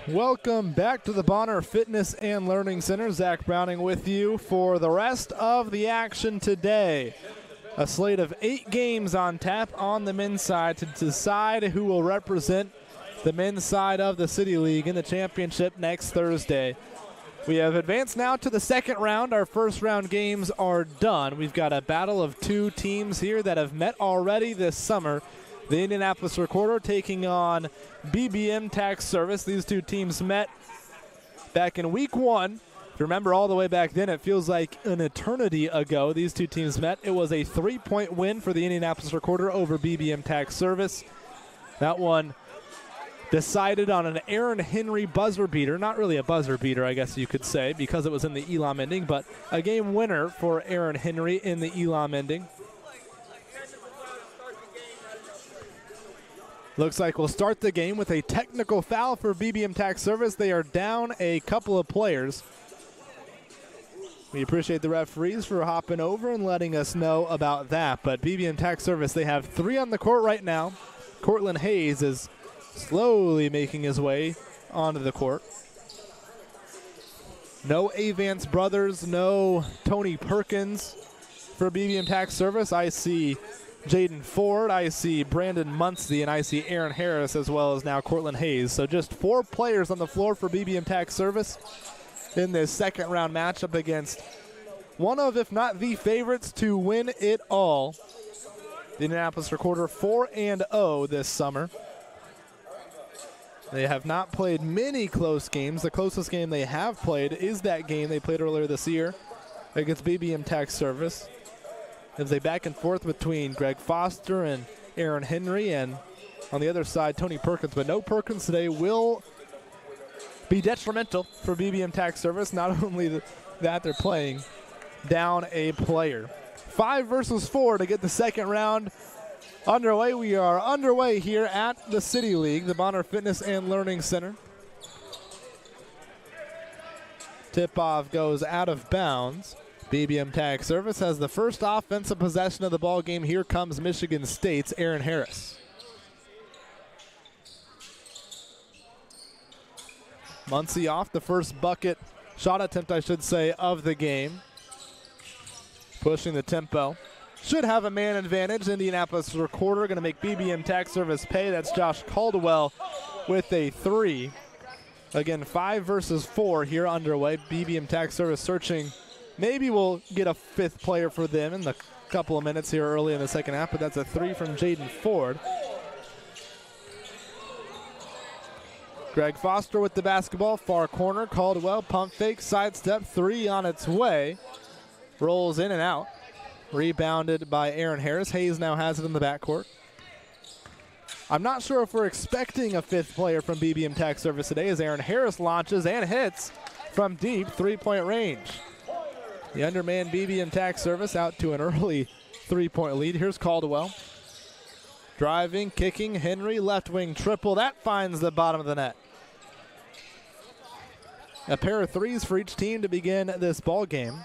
Welcome back to the Bonner Fitness and Learning Center. Zach Browning with you for the rest of the action today. A slate of 8 games on tap on the men's side to decide who will represent the men's side of the City League in the championship next Thursday. We have advanced now to the second round. Our first round games are done. We've got a battle of 2 teams here that have met already this summer. The Indianapolis Recorder taking on BBM Tax Service. These 2 teams met back in week 1. If you remember all the way back then, it feels like an eternity ago these 2 teams met. It was a 3-point win for the Indianapolis Recorder over BBM Tax Service. That one decided on an Aaron Henry buzzer beater. Not really a buzzer beater, I guess you could say, because it was in the Elam ending, but a game winner for Aaron Henry in the Elam ending. Looks like we'll start the game with a technical foul for BBM Tax Service. They are down a couple of players. We appreciate the referees for hopping over and letting us know about that. But BBM Tax Service, they have 3 on the court right now. Cortland Hayes is slowly making his way onto the court. No Avance brothers, no Tony Perkins for BBM Tax Service. I see Jaden Ford, I see Brandon Muncie, and I see Aaron Harris, as well as now Cortland Hayes. So just 4 players on the floor for BBM Tax Service in this second round matchup against one of, if not the favorites to win it all. The Indianapolis Recorder 4-0 this summer. They have not played many close games. The closest game they have played is that game they played earlier this year against BBM Tax Service. It was a back and forth between Greg Foster and Aaron Henry, and on the other side, Tony Perkins. But no Perkins today will be detrimental for BBM Tax Service. Not only that, they're playing down a player. 5 versus 4 to get the second round underway. We are underway here at the City League, the Bonner Fitness and Learning Center. Tip-off goes out of bounds. BBM Tax Service has the first offensive possession of the ball game. Here comes Michigan State's Aaron Harris. Muncie off the first bucket, shot attempt I should say, of the game. Pushing the tempo. Should have a man advantage. Indianapolis Recorder going to make BBM Tax Service pay. That's Josh Caldwell with a 3. Again, 5 versus 4 here underway. BBM Tax Service searching. Maybe we'll get a 5th player for them in the couple of minutes here early in the second half, but that's a 3 from Jaden Ford. Greg Foster with the basketball, far corner. Caldwell, pump fake, sidestep, 3 on its way. Rolls in and out. Rebounded by Aaron Harris. Hayes now has it in the backcourt. I'm not sure if we're expecting a 5th player from BBM Tax Service today as Aaron Harris launches and hits from deep 3-point range. The undermanned BBM Tax Service out to an early 3-point lead. Here's Caldwell. Driving, kicking, Henry, left wing triple. That finds the bottom of the net. A pair of 3s for each team to begin this ball game.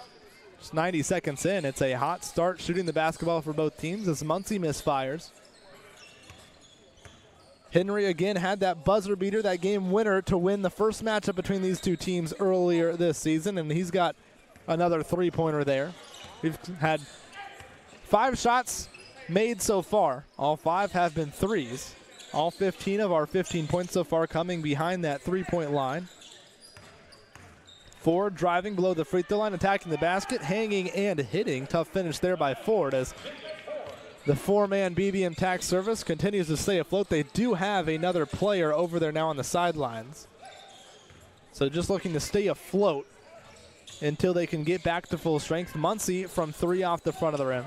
Just 90 seconds in. It's a hot start shooting the basketball for both teams as Muncie misfires. Henry again had that buzzer beater, that game winner to win the first matchup between these 2 teams earlier this season, and he's got another 3-pointer there. We've had 5 shots made so far. All 5 have been 3s. All 15 of our 15 points so far coming behind that 3-point line. Ford driving below the free throw line, attacking the basket, hanging and hitting. Tough finish there by Ford as the 4-man BBM Tax Service continues to stay afloat. They do have another player over there now on the sidelines. So just looking to stay afloat until they can get back to full strength. Muncie from 3 off the front of the rim.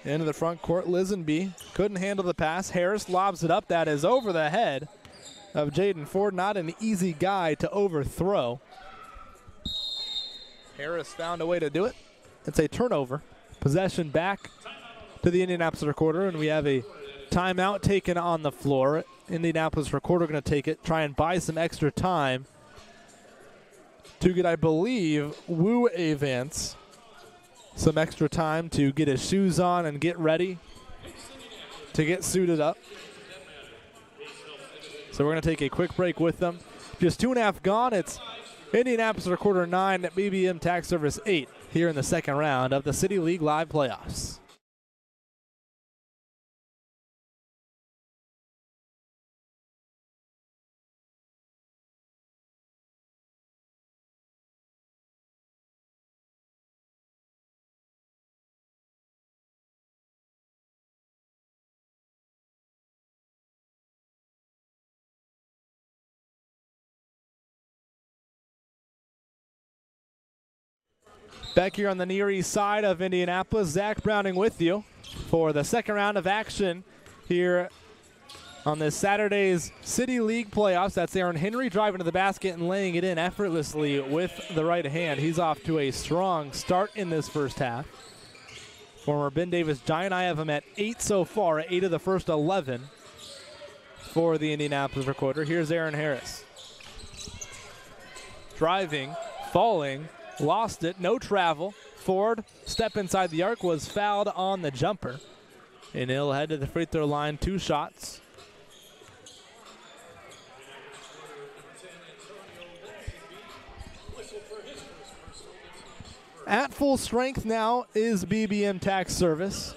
Into the front court, Lisenby couldn't handle the pass. Harris lobs it up. That is over the head of Jaden Ford. Not an easy guy to overthrow. Harris found a way to do it. It's a turnover. Possession back to the Indianapolis Recorder, and we have a timeout taken on the floor. Indianapolis Recorder going to take it, try and buy some extra time to get, I believe, Wu Avance some extra time to get his shoes on and get ready to get suited up. So we're going to take a quick break with them. Just 2.5 gone. It's Indianapolis Recorder 9, BBM Tax Service 8 here in the second round of the City League Live Playoffs. Back here on the Near East side of Indianapolis, Zach Browning with you for the second round of action here on this Saturday's City League playoffs. That's Aaron Henry driving to the basket and laying it in effortlessly with the right hand. He's off to a strong start in this first half. Former Ben Davis Giant, I have him at 8 so far, 8 of the first 11 for the Indianapolis Recorder. Here's Aaron Harris. Driving, falling, lost it, no travel. Ford, step inside the arc, was fouled on the jumper. And he'll head to the free throw line, 2 shots. At full strength now is BBM Tax Service.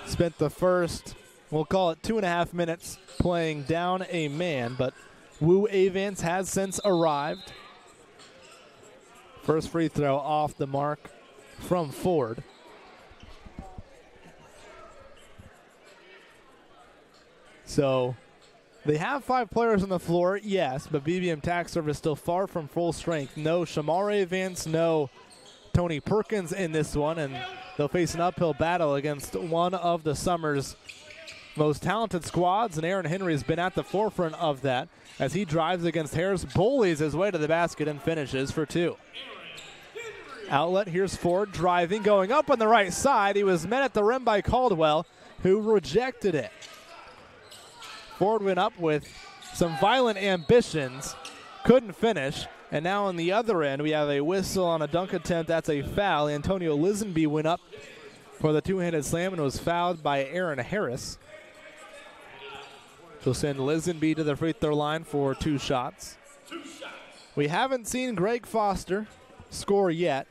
Spent the first, we'll call it 2.5 minutes, playing down a man, but Wu Avance has since arrived. First free throw off the mark from Ford. So they have 5 players on the floor, yes, but BBM Tax Service still far from full strength. No Shamar Avance, no Tony Perkins in this one, and they'll face an uphill battle against one of the summer's most talented squads, and Aaron Henry has been at the forefront of that as he drives against Harris, bullies his way to the basket, and finishes for 2. Outlet, here's Ford driving, going up on the right side. He was met at the rim by Caldwell, who rejected it. Ford went up with some violent ambitions, couldn't finish, and now on the other end we have a whistle on a dunk attempt. That's a foul. Antonio Lisenby went up for the two-handed slam and was fouled by Aaron Harris. She'll send Lisenby to the free throw line for 2 shots. We haven't seen Greg Foster score yet.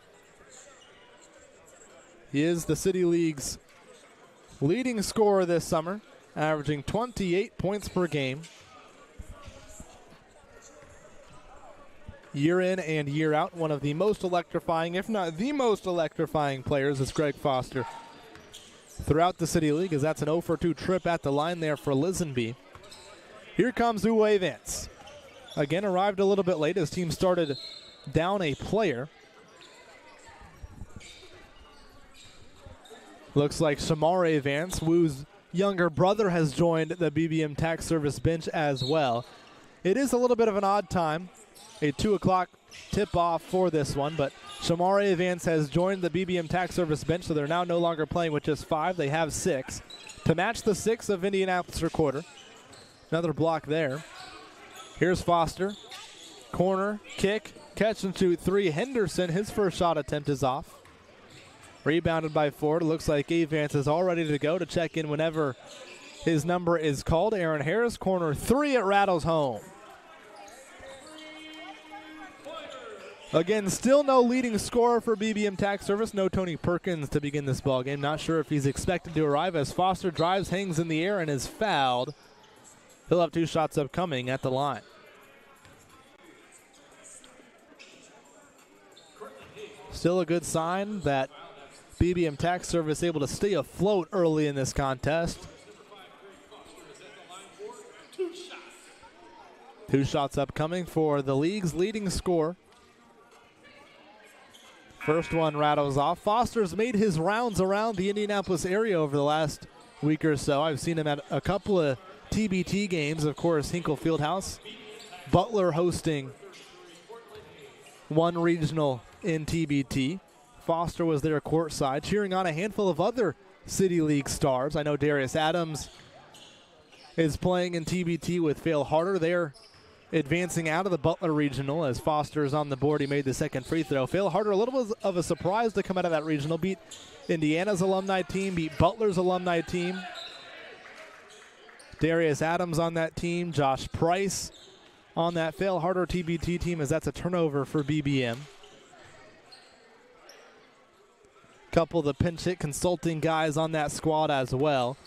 He is the City League's leading scorer this summer, averaging 28 points per game. Year in and year out, one of the most electrifying, if not the most electrifying players is Greg Foster throughout the City League, as that's an 0 for 2 trip at the line there for Lisenby. Here comes Uwe Vance. Again, arrived a little bit late. His team started down a player. Looks like Shamar Vance, Wu's younger brother, has joined the BBM Tax Service bench as well. It is a little bit of an odd time, a 2 o'clock tip-off for this one, but Shamar Vance has joined the BBM Tax Service bench, so they're now no longer playing with just 5. They have 6 to match the 6 of Indianapolis Recorder. Another block there. Here's Foster. Corner, kick, catch and shoot 3. Henderson, his first shot attempt is off. Rebounded by Ford. It looks like Avance is all ready to go to check in whenever his number is called. Aaron Harris, corner 3, it rattles home. Again, still no leading scorer for BBM Tax Service. No Tony Perkins to begin this ballgame. Not sure if he's expected to arrive as Foster drives, hangs in the air, and is fouled. He'll have 2 shots upcoming at the line. Still a good sign that BBM Tax Service able to stay afloat early in this contest. 2 shots upcoming for the league's leading scorer. First one rattles off. Foster's made his rounds around the Indianapolis area over the last week or so. I've seen him at a couple of TBT games, of course, Hinkle Fieldhouse. Butler hosting one regional in TBT. Foster was there courtside, cheering on a handful of other City League stars. I know Darius Adams is playing in TBT with Phil Harder. They're advancing out of the Butler regional as Foster is on the board. He made the second free throw. Phil Harder, a little bit of a surprise to come out of that regional. Beat Indiana's alumni team, beat Butler's alumni team. Darius Adams on that team, Josh Price on that Fail Harder TBT team, as that's a turnover for BBM. Couple of the pinch hit consulting guys on that squad as well.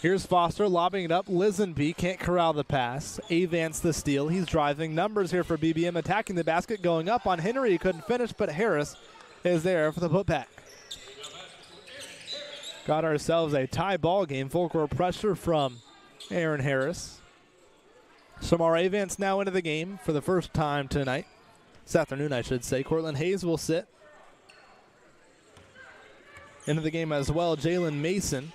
Here's Foster lobbing it up. Lisenby can't corral the pass. Avance the steal. He's driving. Numbers here for BBM, attacking the basket, going up on Henry. He couldn't finish, but Harris is there for the putback. Got ourselves a tie ball game. Full court pressure from Aaron Harris. Shamar Avance now into the game for the first time tonight. This afternoon, I should say. Cortland Hayes will sit into the game as well. Jalen Mason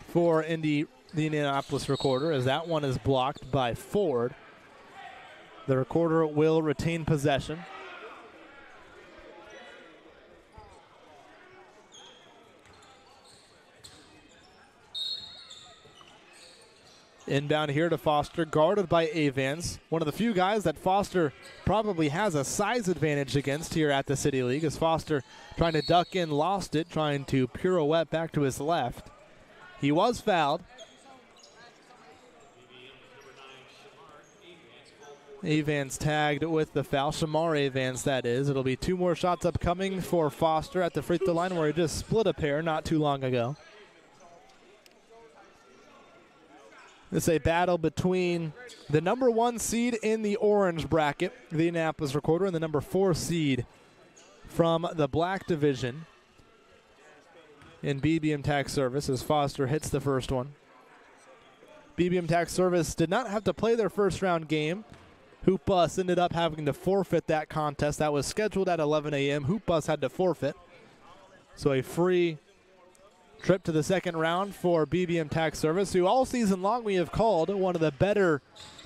for the Indianapolis Recorder, as that one is blocked by Ford. The Recorder will retain possession. Inbound here to Foster, guarded by Avance. One of the few guys that Foster probably has a size advantage against here at the City League, as Foster trying to duck in, lost it, trying to pirouette back to his left. He was fouled. Avance tagged with the foul. Shamar Avance, that is. It'll be 2 more shots upcoming for Foster at the free throw line, where he just split a pair not too long ago. This is a battle between the number 1 seed in the orange bracket, the Indianapolis Recorder, and the number 4 seed from the black division in BBM Tax Service, as Foster hits the first one. BBM Tax Service did not have to play their first round game. Hoop Bus ended up having to forfeit that contest. That was scheduled at 11 a.m. Hoop Bus had to forfeit. So a free trip to the second round for BBM Tax Service, who all season long we have called one of the better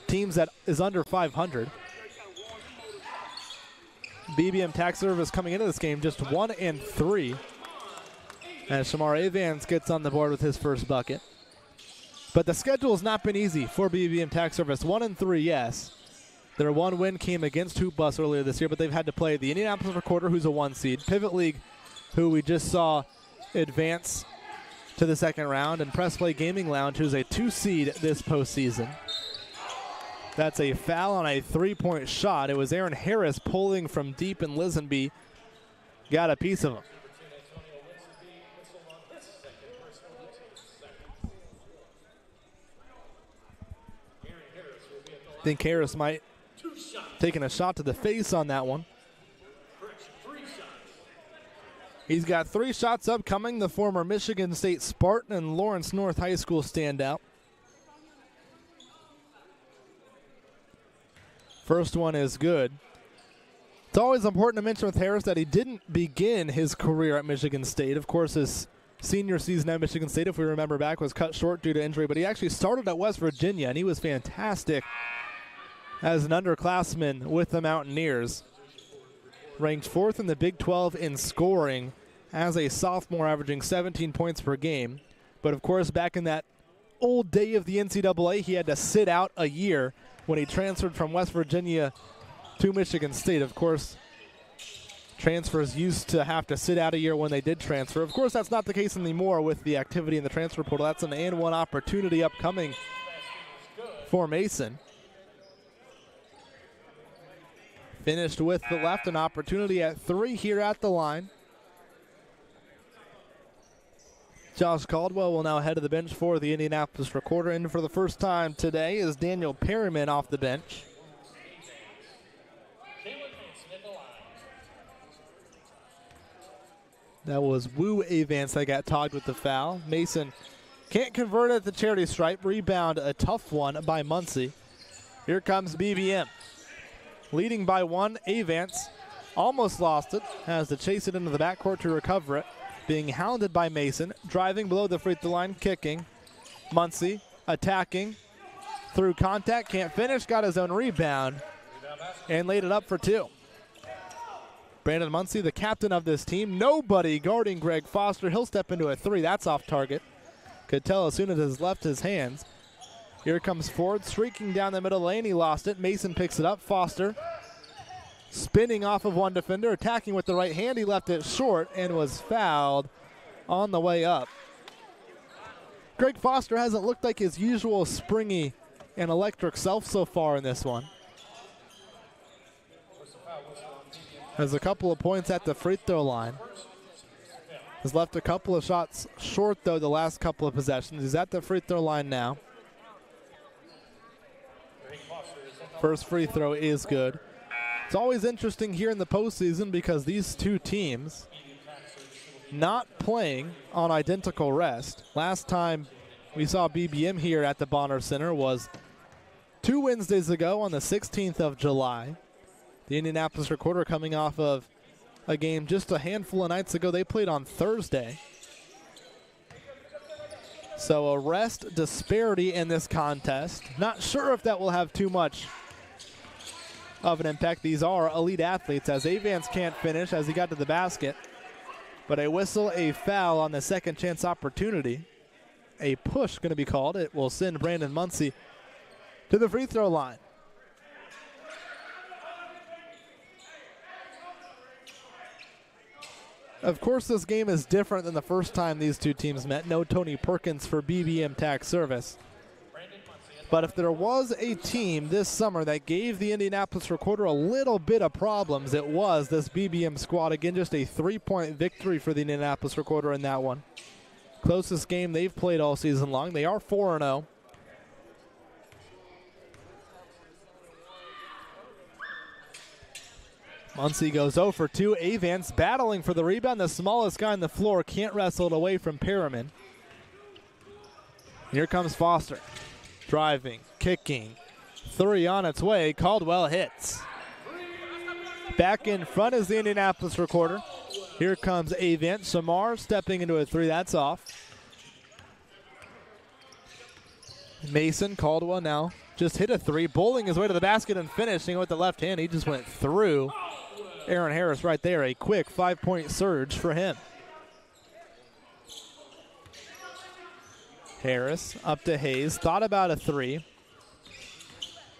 teams that is under 500. BBM Tax Service coming into this game just 1-3. As Shamar Avance gets on the board with his first bucket. But the schedule has not been easy for BBM Tax Service. 1-3, yes. Their one win came against Hoop Bus earlier this year, but they've had to play the Indianapolis Recorder, who's a 1 seed, Pivot League, who we just saw advance to the second round, and Press Play Gaming Lounge, who's a 2 seed this postseason. That's a foul on a 3-point shot. It was Aaron Harris pulling from deep, and Lisenby got a piece of him. I think Harris might taking a shot to the face on that one. He's got 3 shots upcoming, the former Michigan State Spartan and Lawrence North High School standout. First one is good. It's always important to mention with Harris that he didn't begin his career at Michigan State. Of course, his senior season at Michigan State, if we remember back, was cut short due to injury, but he actually started at West Virginia, and he was fantastic as an underclassman with the Mountaineers. Ranked 4th in the Big 12 in scoring as a sophomore, averaging 17 points per game. But, of course, back in that old day of the NCAA, he had to sit out a year when he transferred from West Virginia to Michigan State. Of course, transfers used to have to sit out a year when they did transfer. Of course, that's not the case anymore with the activity in the transfer portal. That's an and-one opportunity upcoming for Mason. Finished with the left, an opportunity at 3 here at the line. Josh Caldwell will now head to the bench for the Indianapolis Recorder. And for the first time today is Daniel Perryman off the bench. That was Wu Avance that got togged with the foul. Mason can't convert at the charity stripe. Rebound, a tough one by Muncie. Here comes BBM. Leading by 1, Avance almost lost it. Has to chase it into the backcourt to recover it. Being hounded by Mason. Driving below the free throw line, kicking. Muncie attacking. Through contact, can't finish. Got his own rebound. And laid it up for 2. Brandon Muncie, the captain of this team. Nobody guarding Greg Foster. He'll step into a 3. That's off target. Could tell as soon as it left his hands. Here comes Ford, streaking down the middle lane. He lost it. Mason picks it up. Foster spinning off of one defender, attacking with the right hand. He left it short and was fouled on the way up. Greg Foster hasn't looked like his usual springy and electric self so far in this one. Has a couple of points at the free throw line. Has left a couple of shots short, though, the last couple of possessions. He's at the free throw line now. First free throw is good. It's always interesting here in the postseason because these two teams not playing on identical rest. Last time we saw BBM here at the Bonner Center was 2 Wednesdays ago on the 16th of July. The Indianapolis Recorder coming off of a game just a handful of nights ago. They played on Thursday. So a rest disparity in this contest. Not sure if that will have too much of an impact. These are elite athletes, as Avance can't finish as he got to the basket. But a whistle, a foul on the second chance opportunity. A push going to be called. It will send Brandon Muncie to the free throw line. Of course, this game is different than the first time these two teams met. No Tony Perkins for BBM Tax Service. But if there was a team this summer that gave the Indianapolis Recorder a little bit of problems, it was this BBM squad. Again, just a 3-point victory for the Indianapolis Recorder in that one. Closest game they've played all season long. They are 4-0. Muncie goes 0 for 2. Avance battling for the rebound. The smallest guy on the floor can't wrestle it away from Perriman. Here comes Foster. Driving, kicking, 3 on its way. Caldwell hits. Back in front is the Indianapolis Recorder. Here comes Avance. Samar stepping into a 3. That's off. Mason, Caldwell now just hit a 3. Bowling his way to the basket and finishing with the left hand. He just went through Aaron Harris right there. A quick 5-point surge for him. Harris up to Hayes. Thought about a 3.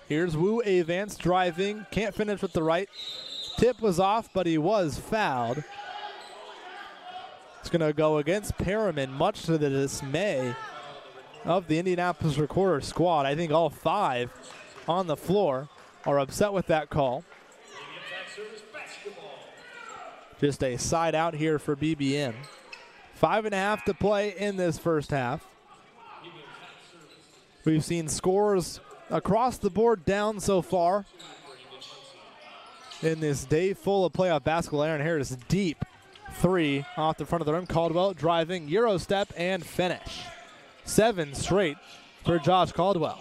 Here's Wu Avance driving. Can't finish with the right. Tip was off, but he was fouled. It's going to go against Perriman, much to the dismay of the Indianapolis Recorder squad. I think all 5 on the floor are upset with that call. Just a side out here for BBM. 5.5 to play in this first half. We've seen scores across the board down so far in this day full of playoff basketball. Aaron Harris deep 3 off the front of the rim. Caldwell driving, Euro step, and finish. 7 straight for Josh Caldwell.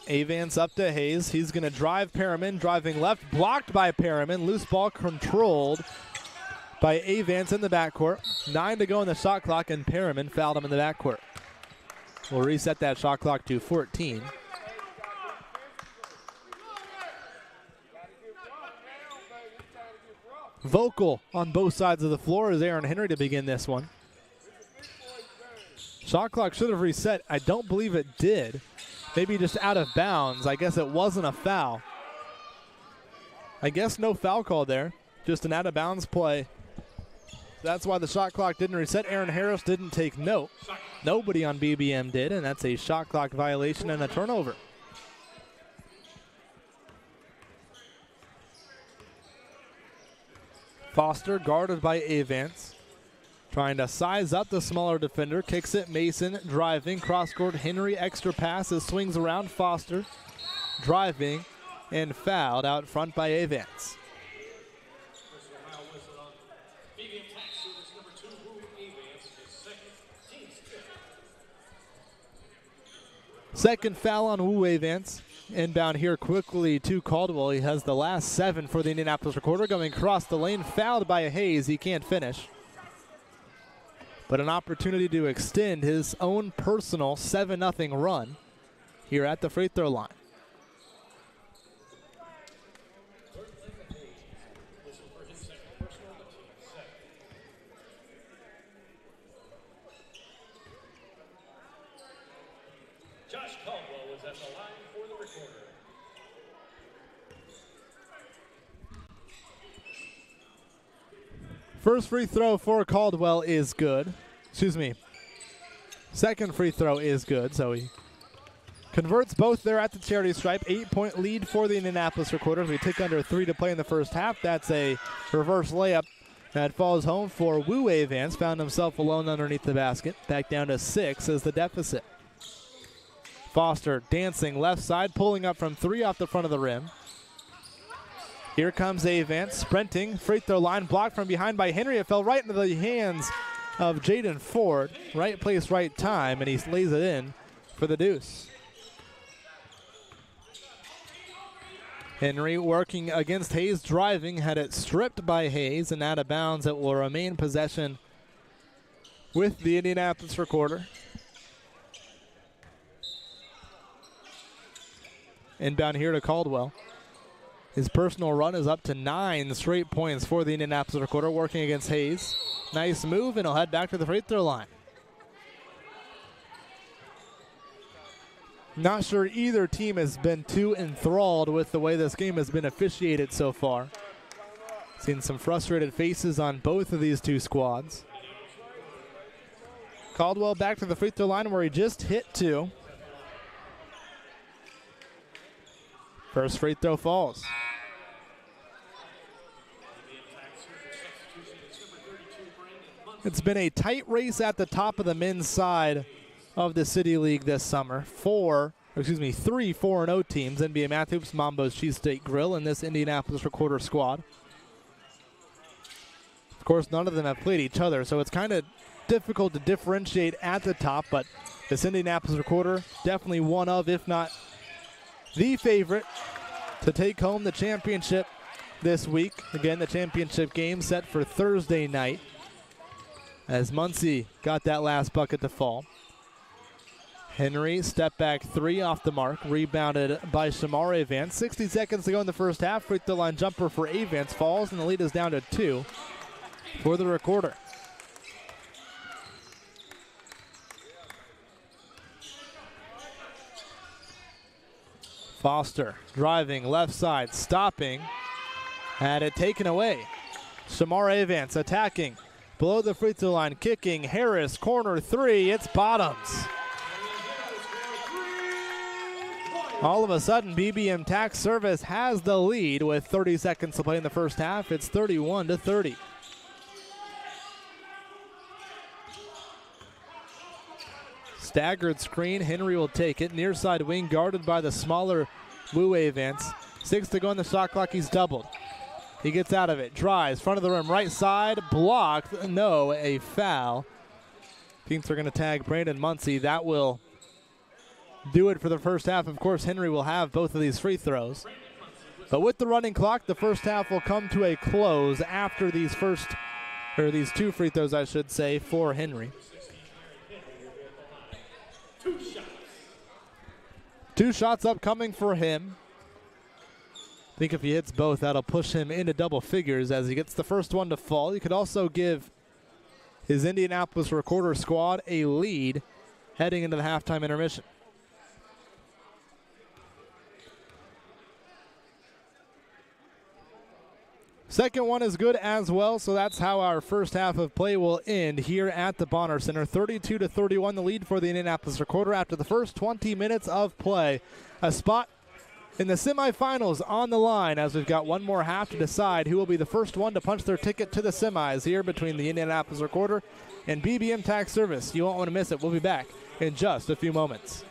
Avance up to Hayes. He's going to drive Perriman. Driving left, blocked by Perriman. Loose ball controlled by Avance in the backcourt. 9 to go in the shot clock, and Perriman fouled him in the backcourt. We'll reset that shot clock to 14. Vocal on both sides of the floor is Aaron Henry to begin this one. Shot clock should have reset. I don't believe it did. Maybe just out of bounds. I guess it wasn't a foul. I guess no foul call there. Just an out of bounds play. That's why the shot clock didn't reset. Aaron Harris didn't take note. Nobody on BBM did, and that's a shot clock violation and a turnover. Foster guarded by Avance. Trying to size up the smaller defender. Kicks it. Mason driving. Cross-court. Henry extra passes. Swings around. Foster driving and fouled out front by Avance. Second foul on Wu Avance. Inbound here quickly to Caldwell. He has the last 7 for the Indianapolis Recorder. Going across the lane. Fouled by Hayes. He can't finish. But an opportunity to extend his own personal 7-0 run here at the free throw line. Josh Caldwell was at the line for the Recorder. First free throw for Caldwell is good. Excuse me. Second free throw is good, so he converts both there at the charity stripe. 8-point lead for the Indianapolis Recorder. We tick under 3 to play in the first half. That's a reverse layup that falls home for Wu Vance. Found himself alone underneath the basket. Back down to 6 as the deficit. Foster dancing left side, pulling up from 3 off the front of the rim. Here comes Vance sprinting. Free throw line blocked from behind by Henry. It fell right into the hands of Jaden Ford. Right place, right time, and he lays it in for the deuce. Henry working against Hayes, driving, had it stripped by Hayes and out of bounds. It will remain possession with the Indianapolis Recorder. Inbound here to Caldwell. His personal run is up to 9 straight points for the Indianapolis Recorder, working against Hayes. Nice move, and he'll head back to the free throw line. Not sure either team has been too enthralled with the way this game has been officiated so far. Seen some frustrated faces on both of these two squads. Caldwell back to the free throw line where he just hit 2. First free throw falls. It's been a tight race at the top of the men's side of the City League this summer. 3 4-0 teams, NBA Math Hoops, Mambo's Cheesesteak Grill, and this Indianapolis Recorder squad. Of course, none of them have played each other, so it's kind of difficult to differentiate at the top, but this Indianapolis Recorder, definitely one of, if not the favorite, to take home the championship this week. Again, the championship game set for Thursday night, as Muncie got that last bucket to fall. Henry, step back 3 off the mark, rebounded by Shamar Vance. 60 seconds to go in the first half. Free throw line jumper for Vance falls, and the lead is down to 2 for the Recorder. Foster driving left side, stopping, had it taken away. Shamar Vance attacking below the free throw line, kicking. Harris, corner 3, it's bottoms. All of a sudden, BBM Tax Service has the lead with 30 seconds to play in the first half. It's 31-30. Staggered screen, Henry will take it. Near side wing guarded by the smaller Wu Vance. 6 to go on the shot clock, he's doubled. He gets out of it, drives, front of the rim, right side, blocked. No, a foul. Teams are going to tag Brandon Muncie. That will do it for the first half. Of course, Henry will have both of these free throws. But with the running clock, the first half will come to a close after these 2 free throws, I should say, for Henry. 2 shots upcoming for him. I think if he hits both, that'll push him into double figures as he gets the first one to fall. He could also give his Indianapolis Recorder squad a lead heading into the halftime intermission. Second one is good as well, so that's how our first half of play will end here at the Bonner Center. 32-31, the lead for the Indianapolis Recorder after the first 20 minutes of play. A spot in the semifinals on the line as we've got one more half to decide who will be the first one to punch their ticket to the semis here between the Indianapolis Recorder and BBM Tax Service. You won't want to miss it. We'll be back in just a few moments.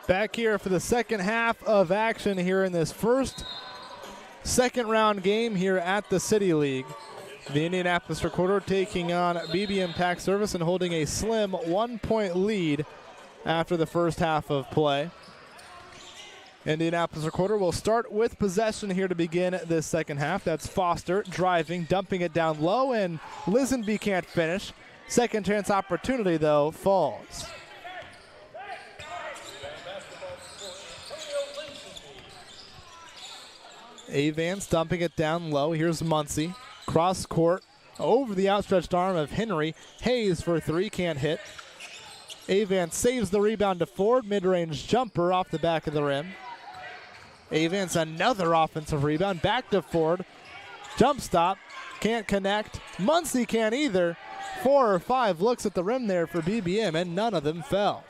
Back here for the second half of action here in this first second round game here at the City League. The Indianapolis Recorder taking on BBM Tax Service and holding a slim 1-point lead after the first half of play. Indianapolis Recorder will start with possession here to begin this second half. That's Foster driving, dumping it down low, and Lisenby can't finish. Second chance opportunity, though, falls. Avance dumping it down low. Here's Muncie. Cross court over the outstretched arm of Henry. Hayes for three, can't hit. Avance saves the rebound to Ford. Mid-range jumper off the back of the rim. Avance another offensive rebound. Back to Ford. Jump stop. Can't connect. Muncie can't either. 4 or 5 looks at the rim there for BBM, and none of them fell.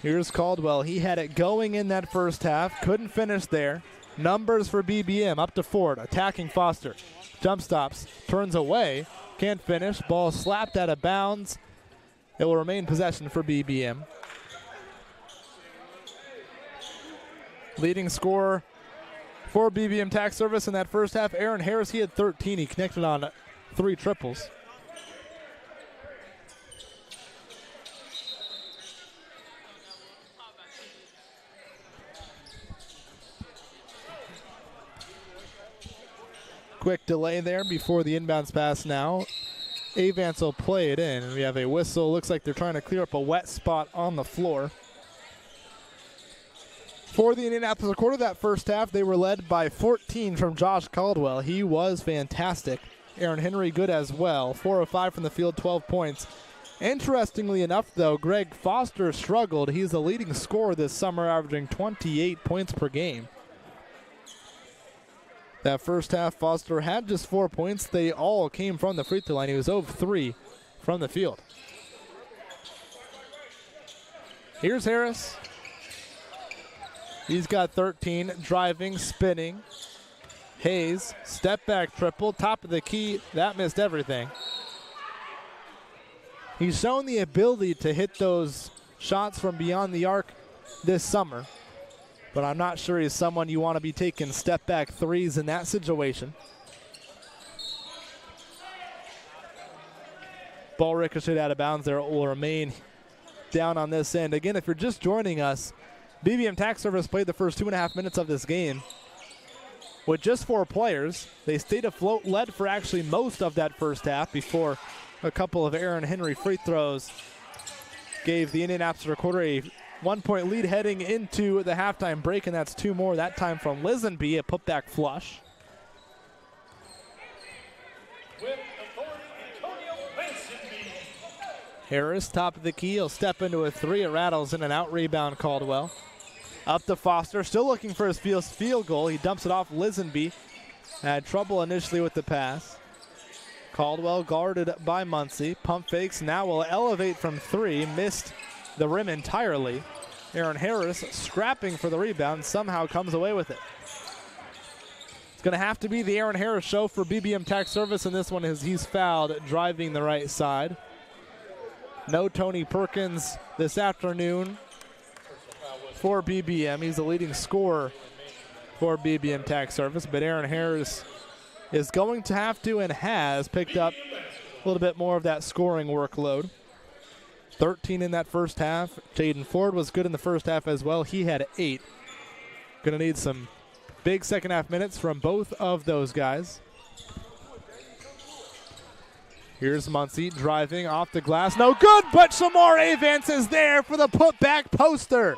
Here's Caldwell. He had it going in that first half. Couldn't finish there. Numbers for BBM. Up to Ford. Attacking Foster. Jump stops. Turns away. Can't finish. Ball slapped out of bounds. It will remain possession for BBM. Leading scorer for BBM Tax Service in that first half, Aaron Harris. He had 13. He connected on 3 triples. Quick delay there before the inbounds pass now. Avance will play it in, and we have a whistle. Looks like they're trying to clear up a wet spot on the floor. For the Indianapolis Recorder, that first half, they were led by 14 from Josh Caldwell. He was fantastic. Aaron Henry good as well. 4 of 5 from the field, 12 points. Interestingly enough, though, Greg Foster struggled. He's the leading scorer this summer, averaging 28 points per game. That first half, Foster had just 4 points. They all came from the free throw line. He was 0 of 3 from the field. Here's Harris. He's got 13, driving, spinning. Hayes, step back triple, top of the key. That missed everything. He's shown the ability to hit those shots from beyond the arc this summer, but I'm not sure he's someone you want to be taking step back threes in that situation. Ball ricocheted out of bounds there. It will remain down on this end. Again, if you're just joining us, BBM Tax Service played the first 2.5 minutes of this game with just 4 players. They stayed afloat, led for actually most of that first half before a couple of Aaron Henry free throws gave the Indianapolis Recorder a 1-point lead heading into the halftime break, and that's 2 more, that time from Lisenby, a putback flush. Harris, top of the key, he'll step into a 3. It rattles in and out, rebound Caldwell. Up to Foster, still looking for his field goal. He dumps it off Lisenby. Had trouble initially with the pass. Caldwell guarded by Muncie. Pump fakes, now will elevate from 3. Missed the rim entirely. Aaron Harris scrapping for the rebound, somehow comes away with it. It's going to have to be the Aaron Harris show for BBM Tax Service in this one as he's fouled driving the right side. No Tony Perkins this afternoon for BBM. He's the leading scorer for BBM Tax Service, but Aaron Harris is going to have to and has picked up a little bit more of that scoring workload. 13 in that first half. Jaden Ford was good in the first half as well. He had 8. Going to need some big second half minutes from both of those guys. Here's Muncie driving off the glass. No good, but Shamar Avance is there for the putback poster.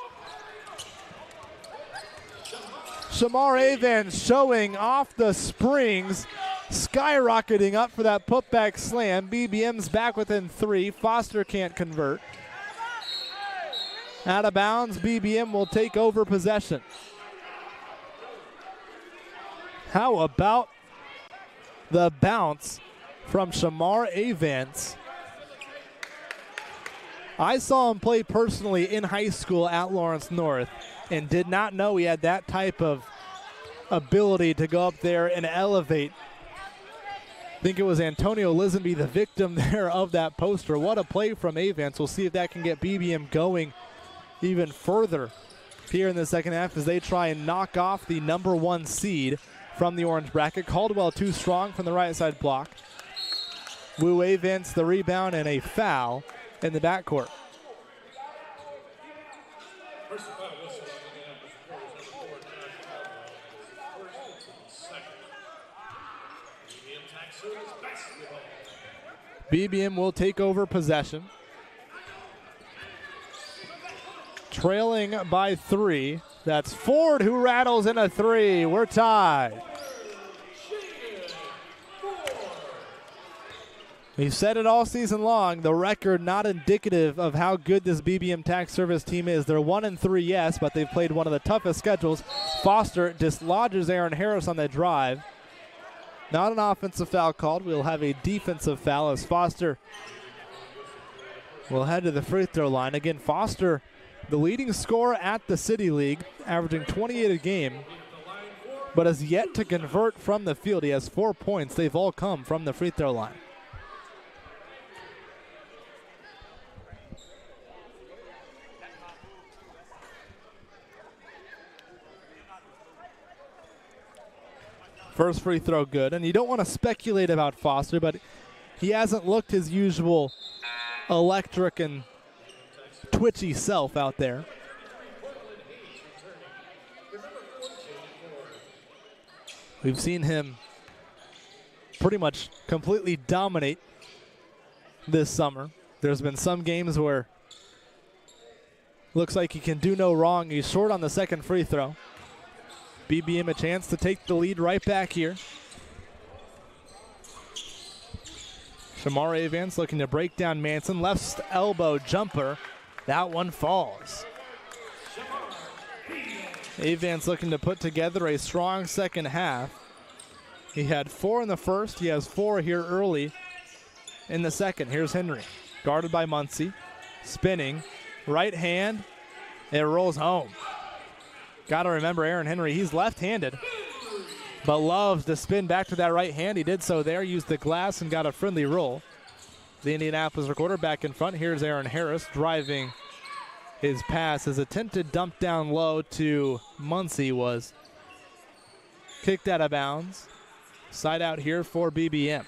Shamar Avance showing off the springs, skyrocketing up for that putback slam. BBM's back within 3. Foster can't convert. Out of bounds, BBM will take over possession. How about the bounce from Shamar Avance? I saw him play personally in high school at Lawrence North and did not know he had that type of ability to go up there and elevate I think it was Antonio Lisenby, the victim there of that poster. What a play from Avance. We'll see if that can get BBM going even further here in the second half as they try and knock off the #1 seed from the orange bracket. Caldwell too strong from the right side block. Wu Avance the rebound and a foul in the backcourt. BBM will take over possession. Trailing by 3. That's Ford who rattles in a 3. We're tied. We've said it all season long. The record not indicative of how good this BBM Tax Service team is. They're 1-3, yes, but they've played one of the toughest schedules. Foster dislodges Aaron Harris on the drive. Not an offensive foul called. We'll have a defensive foul as Foster will head to the free throw line. Again, Foster, the leading scorer at the City League, averaging 28 a game, but has yet to convert from the field. He has 4 points. They've all come from the free throw line. First free throw good, and you don't want to speculate about Foster, but he hasn't looked his usual electric and twitchy self out there. We've seen him pretty much completely dominate this summer. There's been some games where looks like he can do no wrong. He's short on the second free throw. BBM a chance to take the lead right back here. Shamar Avance looking to break down Manson. Left elbow jumper. That one falls. Avance looking to put together a strong second half. He had 4 in the first. He has 4 here early in the second. Here's Henry. Guarded by Muncie. Spinning. Right hand. It rolls home. Got to remember Aaron Henry, he's left-handed, but loves to spin back to that right hand. He did so there, used the glass and got a friendly roll. The Indianapolis Recorder back in front. Here's Aaron Harris driving his pass. His attempted dump down low to Muncie was kicked out of bounds. Side out here for BBM.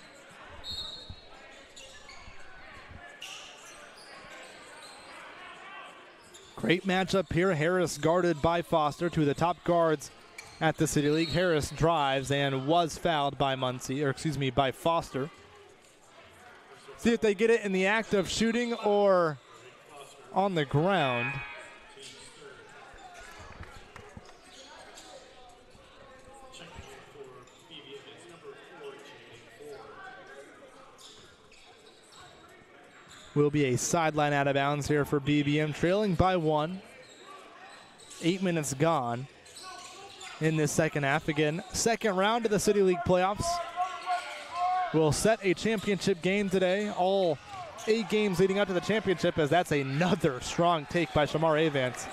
Great matchup here. Harris guarded by Foster, two of the top guards at the City League. Harris drives and was fouled by by Foster. See if they get it in the act of shooting or on the ground. Will be a sideline out of bounds here for BBM, trailing by 1. 8 minutes gone in this second half. Again, second round of the City League playoffs. We'll set a championship game today. All 8 games leading up to the championship, as that's another strong take by Shamar Avance.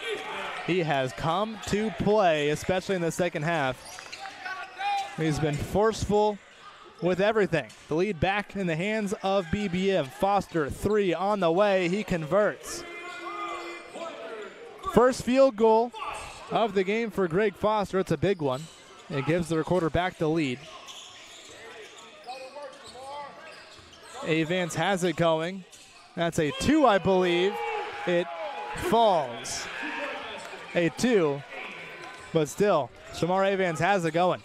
He has come to play, especially in the second half. He's been forceful with everything. The lead back in the hands of BBM. Foster, 3 on the way. He converts. First field goal of the game for Greg Foster. It's a big one. It gives the Recorder back the lead. Avance has it going. That's a 2, I believe. It falls. A 2, but still, Shamar Avance has it going.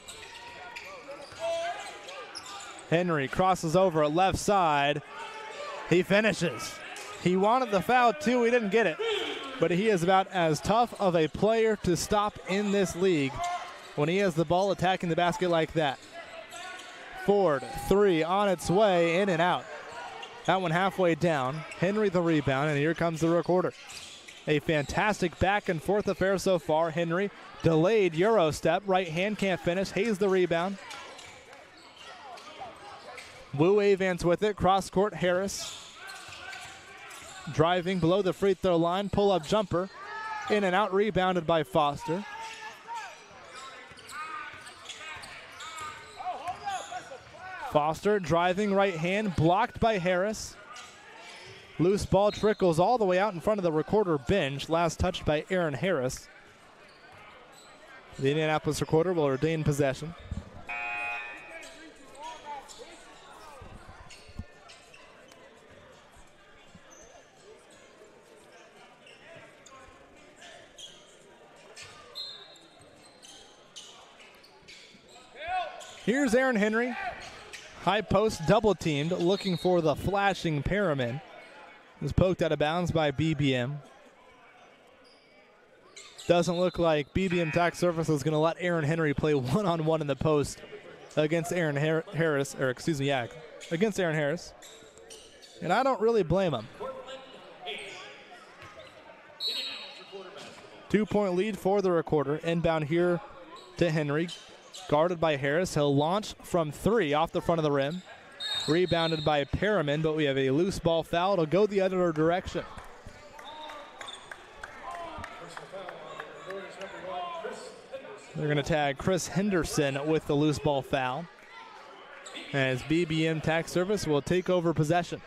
Henry crosses over at left side. He finishes. He wanted the foul too. He didn't get it. But he is about as tough of a player to stop in this league when he has the ball attacking the basket like that. Ford, 3 on its way, in and out. That one halfway down. Henry the rebound, and here comes the Recorder. A fantastic back and forth affair so far. Henry, delayed Euro step. Right hand can't finish. Hayes the rebound. Wu Avance with it. Cross court, Harris. Driving below the free throw line. Pull-up jumper. In and out, rebounded by Foster. Foster driving right hand, blocked by Harris. Loose ball trickles all the way out in front of the Recorder bench. Last touched by Aaron Harris. The Indianapolis Recorder will retain possession. Here's Aaron Henry. High post double teamed, looking for the flashing Perriman. Was poked out of bounds by BBM. Doesn't look like BBM Tax Service is going to let Aaron Henry play one-on-one in the post against Aaron Harris, or excuse me, yeah, against Aaron Harris. And I don't really blame him. 2-point lead for the Recorder. Inbound here to Henry. Guarded by Harris. He'll launch from 3 off the front of the rim. Rebounded by Perriman, but we have a loose ball foul. It'll go the other direction. They're going to tag Chris Henderson with the loose ball foul, as BBM Tax Service will take over possession.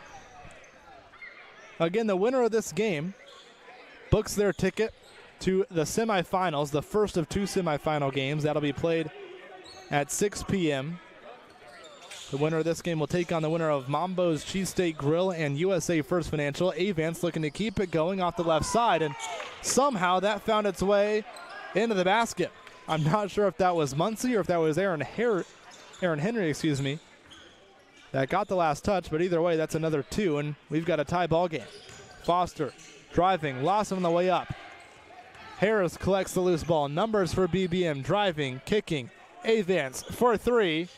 Again, the winner of this game books their ticket to the semifinals, the first of 2 semifinal games. That'll be played at 6 p.m. The winner of this game will take on the winner of Mambo's Cheesesteak Grill and USA First Financial. Avance looking to keep it going off the left side, and somehow that found its way into the basket. I'm not sure if that was Muncie or if that was Aaron Henry, that got the last touch, but either way, that's another 2, and we've got a tie ball game. Foster driving, lost him on the way up. Harris collects the loose ball. Numbers for BBM, driving, kicking. Avance for 3.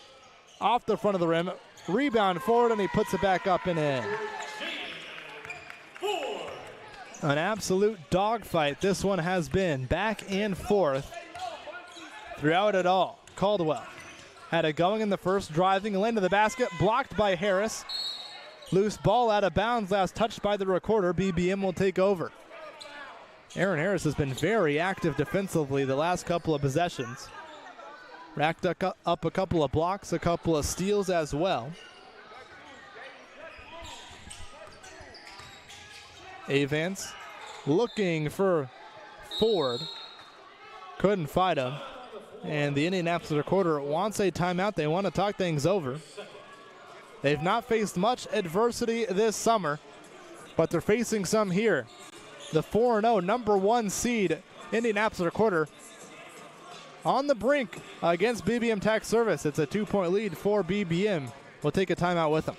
Off the front of the rim. Rebound forward, and he puts it back up and in. An absolute dogfight this one has been. Back and forth throughout it all. Caldwell had it going in the first, driving, lane to the basket, blocked by Harris. Loose ball out of bounds, last touched by the Recorder. BBM will take over. Aaron Harris has been very active defensively the last couple of possessions. Racked up a couple of blocks, a couple of steals as well. Avance looking for Ford. Couldn't fight him. And the Indianapolis Recorder wants a timeout. They want to talk things over. They've not faced much adversity this summer, but they're facing some here. The 4-0 number 1 seed Indianapolis Recorder on the brink against BBM Tax Service. It's a 2-point lead for BBM. We'll take a timeout with them.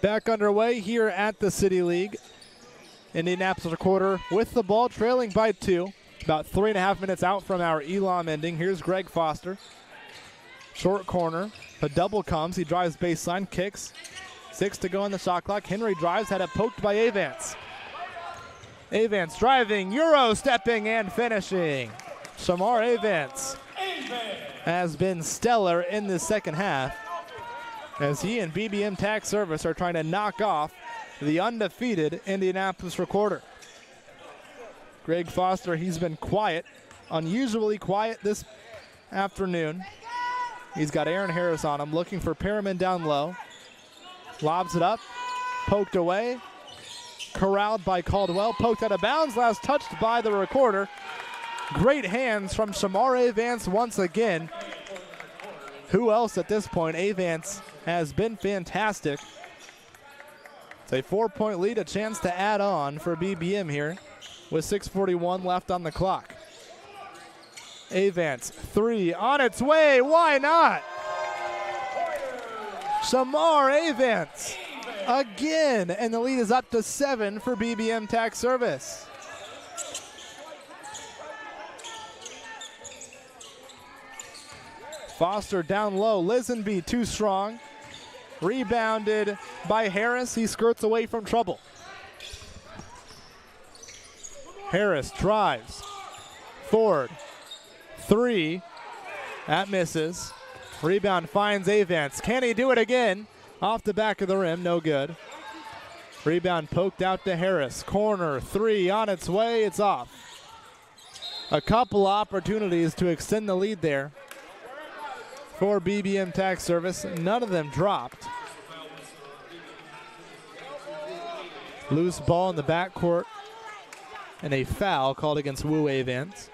Back underway here at the City League. Indianapolis Recorder with the ball, trailing by 2. About 3.5 minutes out from our Elam ending. Here's Greg Foster. Short corner. A double comes. He drives baseline, kicks. 6 to go on the shot clock. Henry drives, had it poked by Avance. Avance driving, Euro stepping and finishing. Shamar Avance has been stellar in the second half, as he and BBM Tax Service are trying to knock off the undefeated Indianapolis Recorder. Greg Foster, he's been quiet, unusually quiet this afternoon. He's got Aaron Harris on him, looking for Perriman down low. Lobs it up, poked away, corralled by Caldwell, poked out of bounds, last touched by the Recorder. Great hands from Shamar Avance once again. Who else at this point? Avance has been fantastic. It's a 4-point lead, a chance to add on for BBM here. with 6:41 left on the clock. Avance, three on its way. Why not? Shamar Avance again, and the lead is up to 7 for BBM Tax Service. Foster down low. Lisenby too strong. Rebounded by Harris. He skirts away from trouble. Harris drives. Ford. Three. That misses. Rebound finds Avance. Can he do it again? Off the back of the rim. No good. Rebound poked out to Harris. Corner. Three on its way. It's off. A couple opportunities to extend the lead there for BBM Tax Service. None of them dropped. Loose ball in the backcourt and a foul called against Wu Avance.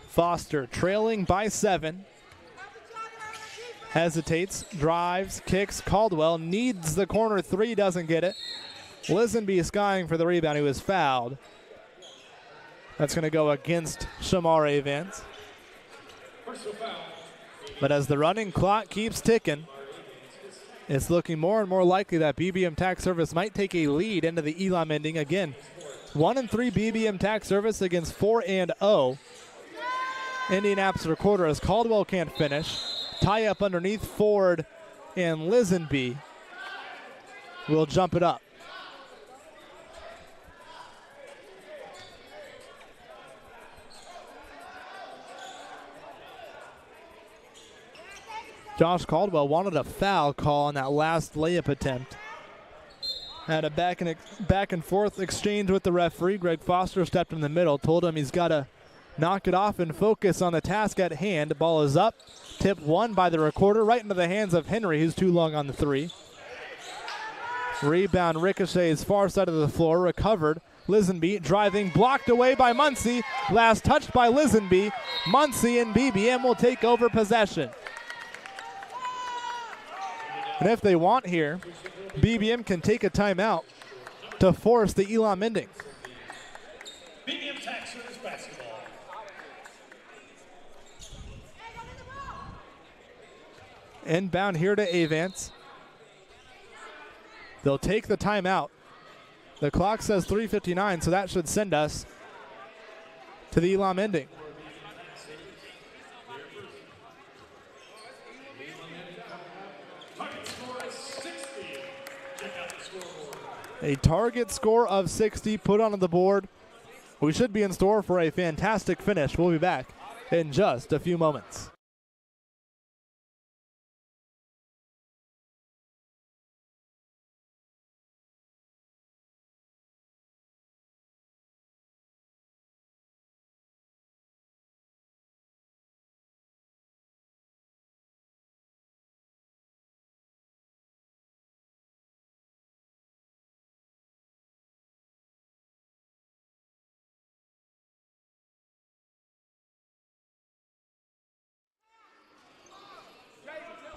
Foster trailing by 7. Hesitates, drives, kicks. Caldwell needs the corner three, doesn't get it. Lisenby skying for the rebound. He was fouled. That's going to go against Shamar Avance. But as the running clock keeps ticking, it's looking more and more likely that BBM Tax Service might take a lead into the Elam ending. Again, 1-3 BBM Tax Service against 4-0 Indianapolis Recorder, as Caldwell can't finish. Tie up underneath. Ford and Lisenby will jump it up. Josh Caldwell wanted a foul call on that last layup attempt. Had a back and forth exchange with the referee. Greg Foster stepped in the middle, told him he's got to knock it off and focus on the task at hand. The ball is up. Tip won by the Recorder right into the hands of Henry, who's too long on the three. Rebound ricochets far side of the floor. Recovered. Lisenby driving, blocked away by Muncie. Last touched by Lisenby. Muncie and BBM will take over possession. And if they want here, BBM can take a timeout to force the Elam ending. BBM Tax Service basketball. Inbound here to Avance. They'll take the timeout. The clock says 3:59, so that should send us to the Elam ending. A target score of 60 put on the board. We should be in store for a fantastic finish. We'll be back in just a few moments.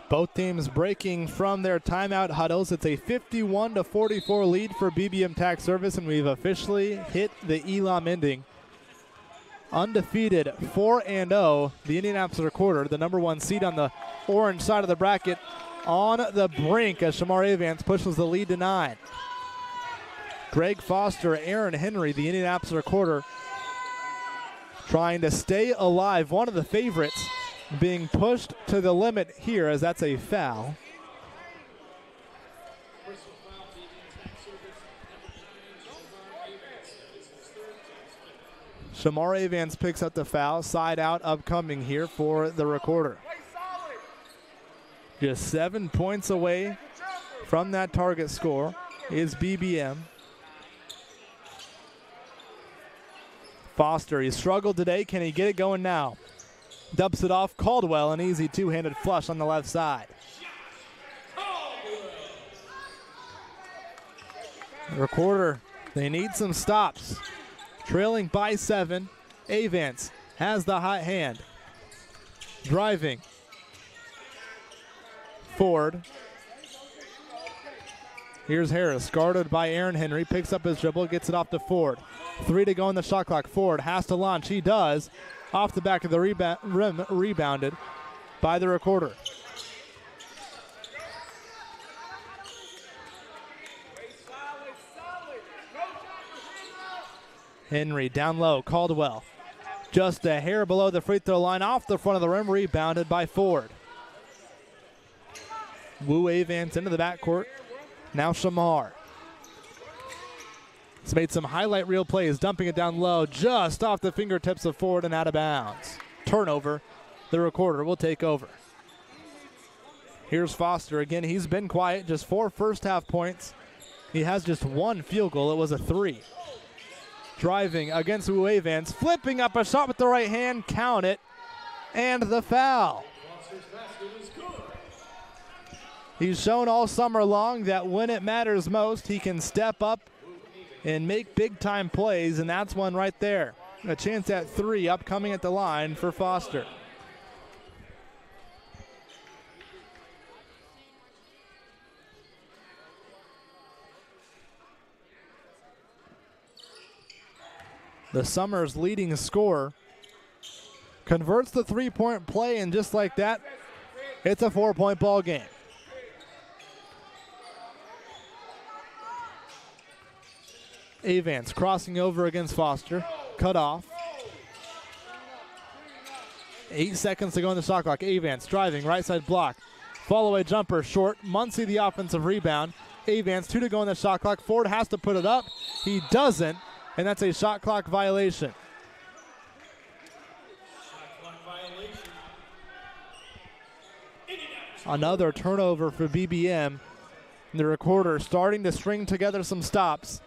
Both teams breaking from their timeout huddles. It's a 51-44 lead for BBM Tax Service, and we've officially hit the Elam ending. Undefeated 4-0, the Indianapolis Recorder, the #1 seed on the orange side of the bracket, on the brink as Shamar Avance pushes the lead to 9. Greg Foster, Aaron Henry, the Indianapolis Recorder, trying to stay alive. One of the favorites being pushed to the limit here, as that's a foul. Shamar Avance picks up the foul. Side out upcoming here for the Recorder. Just 7 points away from that target score is BBM. Foster, he struggled today. Can he get it going now? Dumps it off. Caldwell, an easy two-handed flush on the left side. Recorder, they need some stops. Trailing by 7. Avance has the hot hand. Driving. Ford. Here's Harris, guarded by Aaron Henry, picks up his dribble, gets it off to Ford. 3 to go on the shot clock. Ford has to launch. He does. Off the back of the rim, rebounded by the Recorder. Henry down low, Caldwell. Just a hair below the free throw line, off the front of the rim, rebounded by Ford. Wu Avance into the backcourt. Now Shamar. He's made some highlight reel plays, dumping it down low, just off the fingertips of Ford and out of bounds. Turnover. The Recorder will take over. Here's Foster again. He's been quiet, just 4 first half points. He has just 1 field goal. It was a 3. Driving against Wu Avance, flipping up a shot with the right hand, count it, and the foul. He's shown all summer long that when it matters most, he can step up and make big-time plays, and that's one right there. A chance at 3 upcoming at the line for Foster. The summer's leading scorer converts the 3-point play, and just like that, it's a 4-point ball game. Avance crossing over against Foster. Cut off. 8 seconds to go on the shot clock. Avance driving, right side block. Follow-away jumper short. Muncie the offensive rebound. Avance 2 to go on the shot clock. Ford has to put it up. He doesn't, and that's a shot clock violation. Another turnover for BBM. The Recorder starting to string together some stops.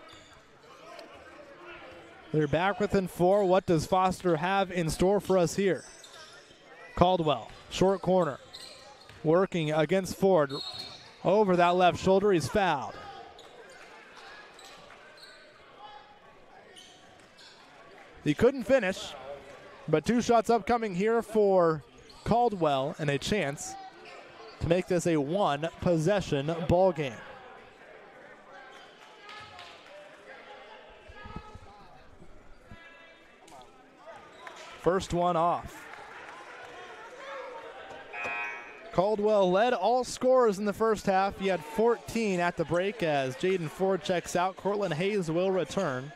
They're back within 4. What does Foster have in store for us here? Caldwell, short corner. Working against Ford. Over that left shoulder, he's fouled. He couldn't finish, but 2 shots upcoming here for Caldwell and a chance to make this a 1-possession ball game. First one off. Caldwell led all scorers in the first half. He had 14 at the break as Jaden Ford checks out. Cortland Hayes will return.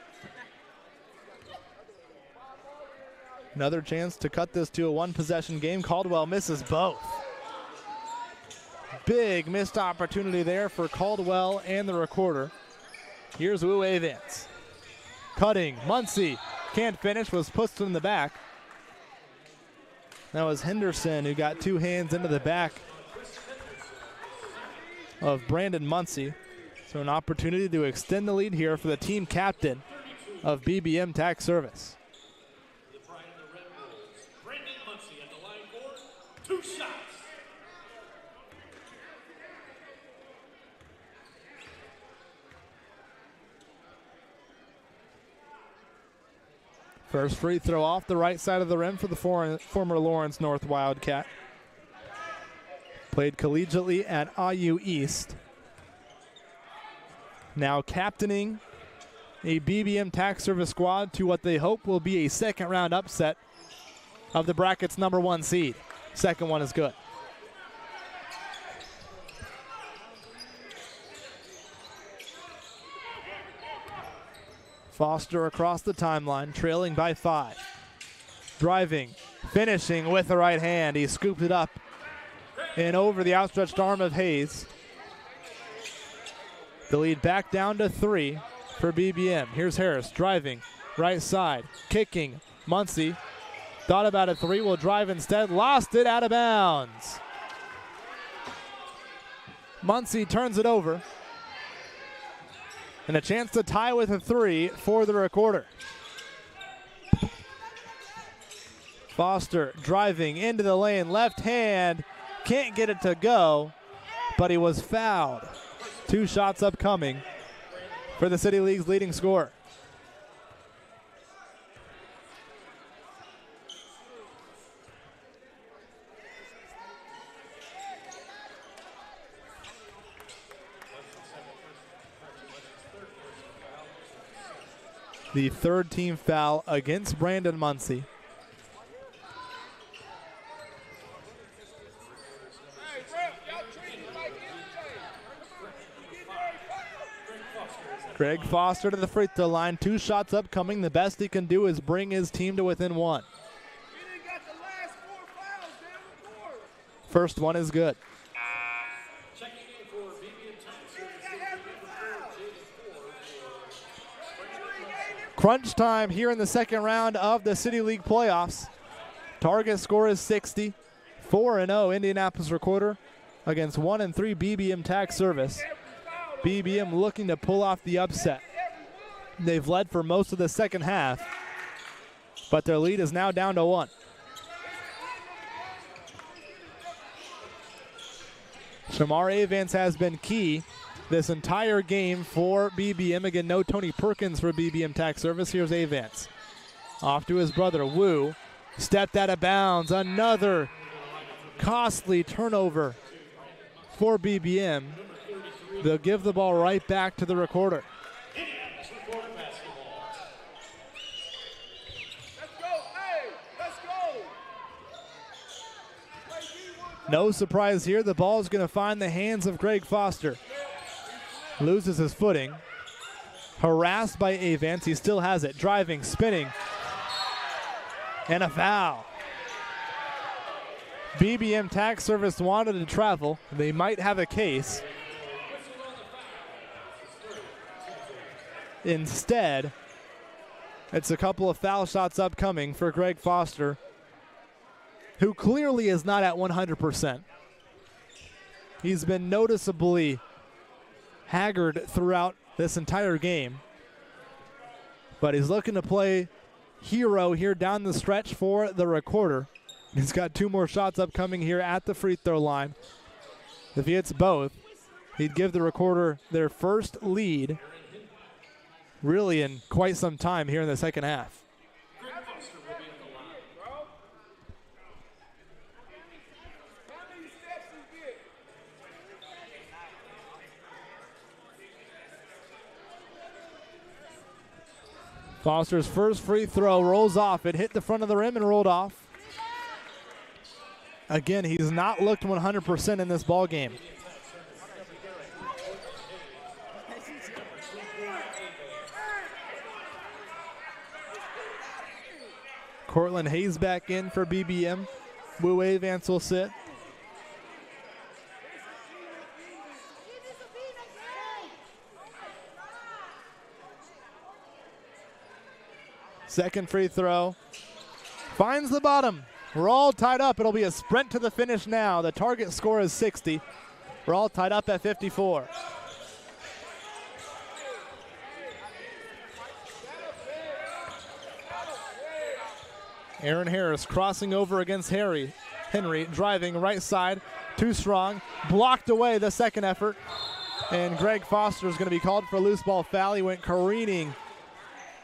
Another chance to cut this to a 1-possession game. Caldwell misses both. Big missed opportunity there for Caldwell and the Recorder. Here's Wu Avance. Cutting, Muncie can't finish, was pushed in the back. That was Henderson who got 2 hands into the back of Brandon Muncie. So an opportunity to extend the lead here for the team captain of BBM Tax Service. The pride of the Red Bulls, Brandon Muncie at the line for 2 shots. First free throw off the right side of the rim for the former Lawrence North Wildcat. Played collegiately at IU East. Now captaining a BBM Tax Service squad to what they hope will be a second-round upset of the bracket's #1 seed. Second one is good. Foster across the timeline, trailing by 5. Driving, finishing with the right hand. He scooped it up and over the outstretched arm of Hayes. The lead back down to 3 for BBM. Here's Harris driving, right side, kicking. Muncie thought about a 3, will drive instead, lost it out of bounds. Muncie turns it over. And a chance to tie with a 3 for the Recorder. Foster driving into the lane, left hand, can't get it to go, but he was fouled. 2 shots upcoming for the City League's leading scorer. The third team foul against Brandon Muncie. Greg Foster to the free throw line. 2 shots upcoming. The best he can do is bring his team to within 1. First one is good. Crunch time here in the second round of the City League playoffs. Target score is 60. 4-0 Indianapolis Recorder against 1-3 BBM Tax Service. BBM looking to pull off the upset. They've led for most of the second half, but their lead is now down to 1. Shamar Avance has been key this entire game for BBM. Again, no Tony Perkins for BBM Tax Service. Here's Avance. Off to his brother, Wu. Stepped out of bounds. Another costly turnover for BBM. They'll give the ball right back to the Recorder. No surprise here. The ball is going to find the hands of Greg Foster. Loses his footing. Harassed by Avance. He still has it. Driving, spinning. And a foul. BBM Tax Service wanted to travel. They might have a case. Instead, it's a couple of foul shots upcoming for Greg Foster, who clearly is not at 100%. He's been noticeably haggard throughout this entire game, but he's looking to play hero here down the stretch for the Recorder. He's got 2 more shots upcoming here at the free throw line. If he hits both, he'd give the Recorder their first lead really in quite some time here in the second half. Foster's first free throw rolls off. It hit the front of the rim and rolled off. Again, he's not looked 100% in this ball game. Cortland Hayes back in for BBM. Wu Avance will sit. Second free throw. Finds the bottom. We're all tied up. It'll be a sprint to the finish now. The target score is 60. We're all tied up at 54. Aaron Harris crossing over against Henry, driving right side, too strong, blocked away the second effort, and Greg Foster is going to be called for a loose ball foul. He went careening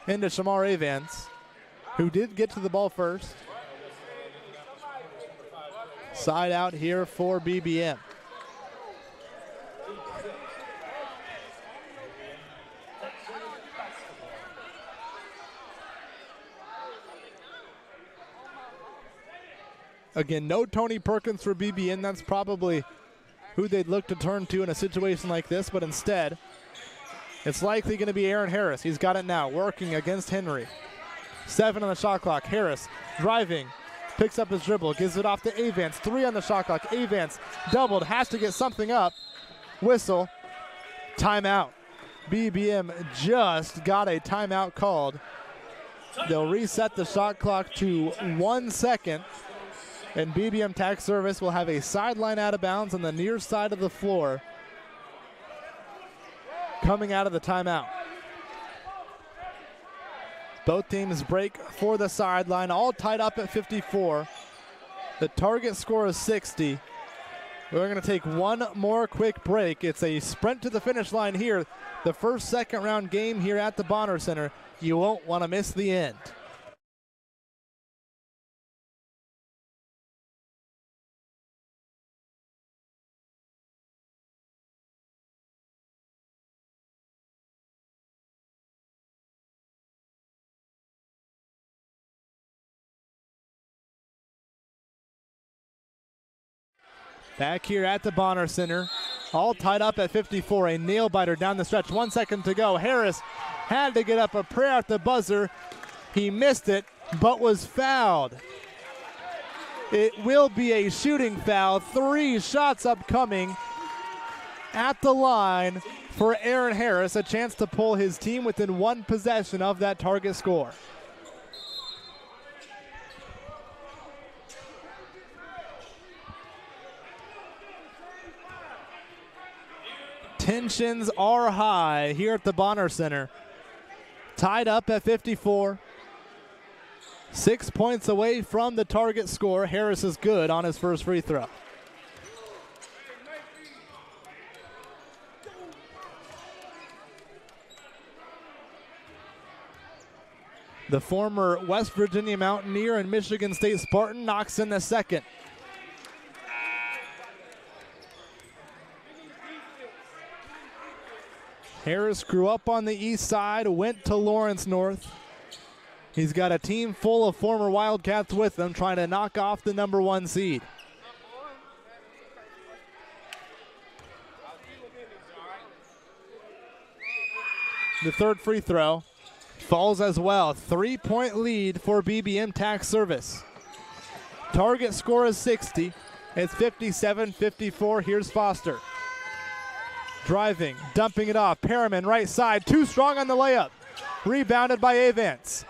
into Shamar Avance, who did get to the ball first. Side out here for BBM. Again, no Tony Perkins for BBM. That's probably who they'd look to turn to in a situation like this, but instead, it's likely going to be Aaron Harris. He's got it now, working against Henry. 7 on the shot clock. Harris driving, picks up his dribble, gives it off to Avance. 3 on the shot clock. Avance doubled, has to get something up. Whistle, timeout. BBM just got a timeout called. They'll reset the shot clock to 1 second. And BBM Tax Service will have a sideline out of bounds on the near side of the floor coming out of the timeout. Both teams break for the sideline, all tied up at 54. The target score is 60. We're going to take one more quick break. It's a sprint to the finish line here. The first second round game here at the Bonner Center. You won't want to miss the end. Back here at the Bonner Center, all tied up at 54. A nail-biter down the stretch. 1 second to go. Harris had to get up a prayer at the buzzer. He missed it, but was fouled. It will be a shooting foul. 3 shots upcoming at the line for Aaron Harris. A chance to pull his team within 1 possession of that target score. Tensions are high here at the Bonner Center. Tied up at 54. 6 points away from the target score. Harris is good on his first free throw. The former West Virginia Mountaineer and Michigan State Spartan knocks in the second. Harris grew up on the east side, went to Lawrence North. He's got a team full of former Wildcats with him, trying to knock off the #1 seed. The third free throw falls as well. 3-point lead for BBM Tax Service. Target score is 60. It's 57-54. Here's Foster. Driving, dumping it off. Perriman right side, too strong on the layup. Rebounded by Avance.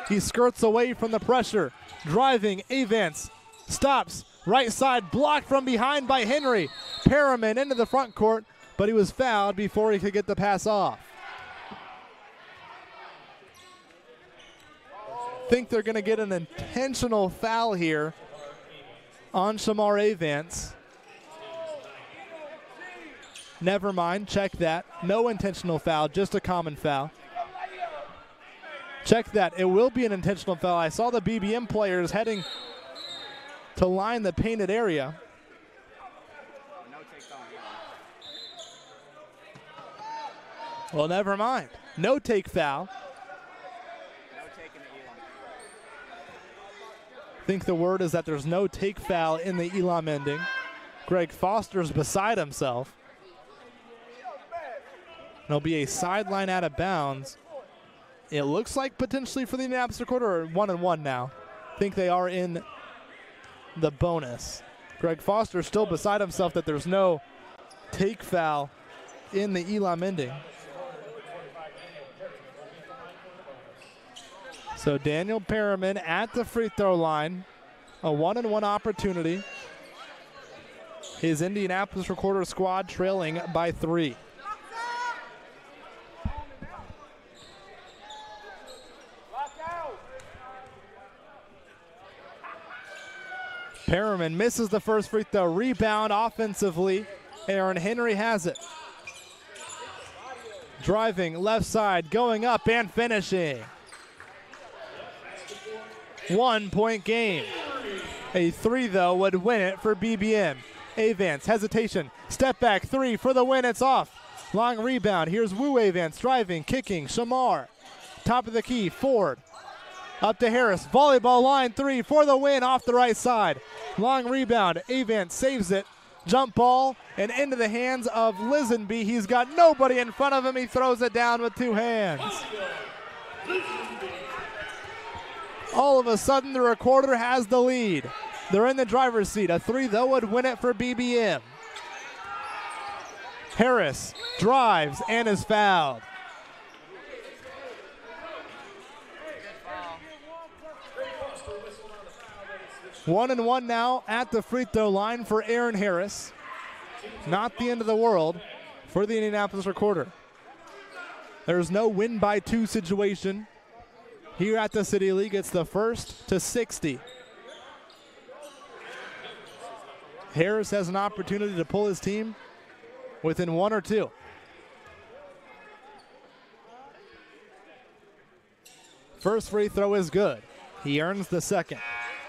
He skirts away from the pressure. Driving, Avance stops. Right side, blocked from behind by Henry. Perriman into the front court, but he was fouled before he could get the pass off. Think they're going to get an intentional foul here on Shamar Avance. Never mind, check that. No intentional foul, just a common foul. Check that, it will be an intentional foul. I saw the BBM players heading to line the painted area. Well, never mind. No take foul. I think the word is that there's no take foul in the Elam ending. Greg Foster's beside himself. There'll be a sideline out of bounds. It looks like potentially for the Indianapolis Recorder, 1-1 now. I think they are in the bonus. Greg Foster still beside himself that there's no take foul in the Elam ending. So Daniel Perriman at the free throw line. A 1-1 opportunity. His Indianapolis Recorder squad trailing by 3. Perriman misses the first free throw. Rebound offensively. Aaron Henry has it. Driving left side, going up and finishing. 1 point game. A 3 though would win it for BBM. Avance, hesitation, step back 3 for the win, it's off. Long rebound, here's Wu Avance, driving, kicking, Shamar. Top of the key, Ford. Up to Harris, volleyball line 3 for the win off the right side. Long rebound, Avance saves it. Jump ball and into the hands of Lisenby. He's got nobody in front of him. He throws it down with 2 hands. All of a sudden, the Recorder has the lead. They're in the driver's seat. A 3, though, would win it for BBM. Harris drives and is fouled. One and one now at the free throw line for Aaron Harris. Not the end of the world for the Indianapolis Recorder. There's no win by 2 situation here at the City League. It's the first to 60. Harris has an opportunity to pull his team within 1 or 2. First free throw is good. He earns the second.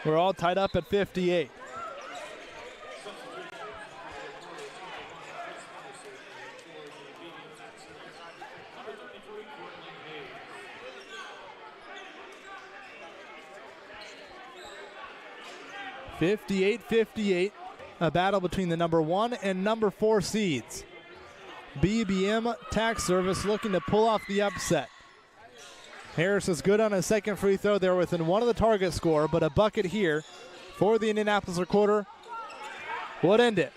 We're all tied up at 58. (58-58). a battle between the number 1 and number 4 seeds. BBM Tax Service looking to pull off the upset. Harris is good on his second free throw. They're within 1 of the target score, but a bucket here for the Indianapolis Recorder would end it.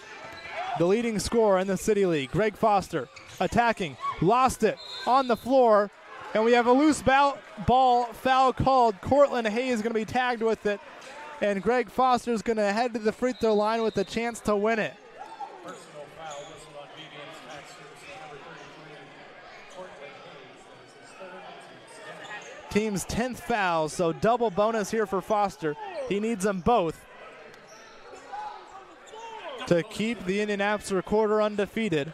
The leading scorer in the City League, Greg Foster, attacking, lost it on the floor, and we have a loose ball foul called. Cortland Hayes going to be tagged with it, and Greg Foster is going to head to the free throw line with a chance to win it. Personal foul whistle on BBM Tax Service number 33, Cortland Hayes. Team's 10th foul, so double bonus here for Foster. He needs them both to keep the Indianapolis Recorder undefeated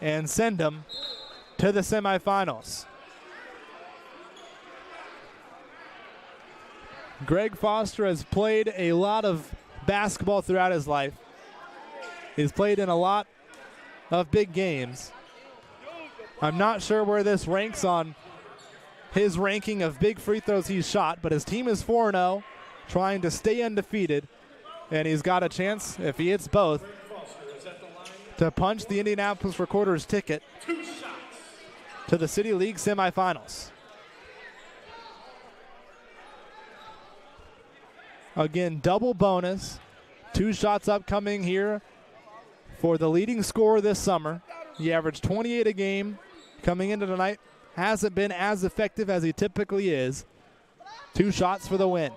and send them to the semifinals. Greg Foster has played a lot of basketball throughout his life. He's played in a lot of big games. I'm not sure where this ranks on his ranking of big free throws he's shot, but his team is 4-0, trying to stay undefeated, and he's got a chance, if he hits both, to punch the Indianapolis Recorder's ticket to the City League semifinals. Again, double bonus. 2 shots upcoming here for the leading scorer this summer. He averaged 28 a game coming into tonight. Hasn't been as effective as he typically is. 2 shots for the win.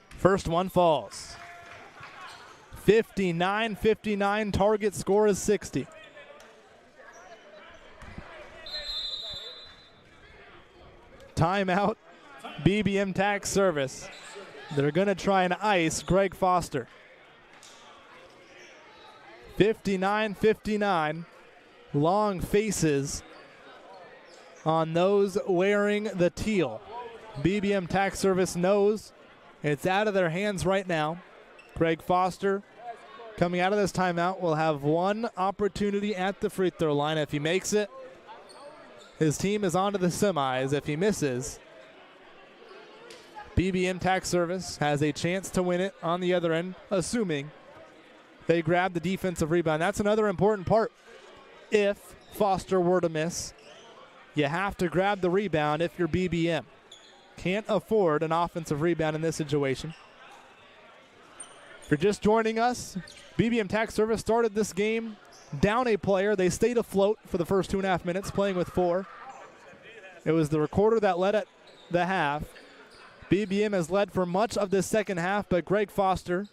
First one falls. 59-59, target score is 60. Timeout, BBM Tax Service. They're going to try and ice Greg Foster. 59-59, long faces on those wearing the teal. BBM Tax Service knows it's out of their hands right now. Greg Foster, coming out of this timeout, will have 1 opportunity at the free throw line. If he makes it, his team is on to the semis. If he misses, BBM Tax Service has a chance to win it on the other end, assuming they grab the defensive rebound. That's another important part. If Foster were to miss, you have to grab the rebound if you're BBM. Can't afford an offensive rebound in this situation. If you're just joining us, BBM Tax Service started this game down a player. They stayed afloat for the first 2.5 minutes, playing with 4. It was the Recorder that led at the half. BBM has led for much of this second half, but Greg Foster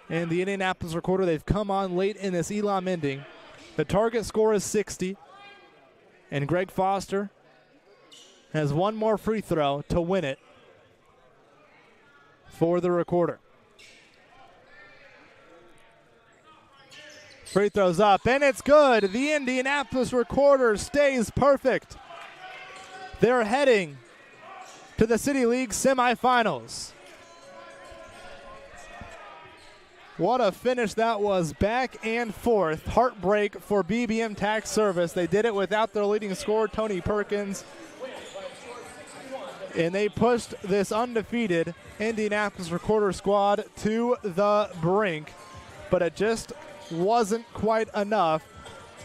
and the Indianapolis Recorder, they've come on late in this Elam ending. The target score is 60, and Greg Foster has 1 more free throw to win it for the Recorder. Free throws up, and it's good. The Indianapolis Recorder stays perfect. They're heading to the City League semifinals. What a finish that was, back and forth. Heartbreak for BBM Tax Service. They did it without their leading scorer, Tony Perkins. And they pushed this undefeated Indianapolis Recorder squad to the brink. But it just wasn't quite enough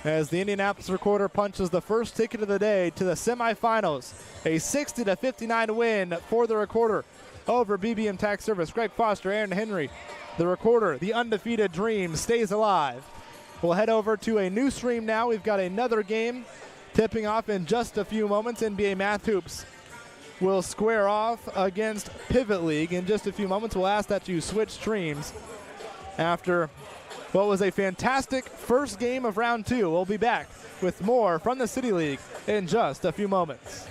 as the Indianapolis Recorder punches the first ticket of the day to the semifinals. A 60-59 win for the Recorder over BBM Tax Service. Greg Foster, Aaron Henry, the Recorder, the undefeated dream stays alive. We'll head over to a new stream now. We've got another game tipping off in just a few moments. NBA Math Hoops will square off against Pivot League in just a few moments. We'll ask that you switch streams after what was a fantastic first game of round 2. We'll be back with more from the City League in just a few moments.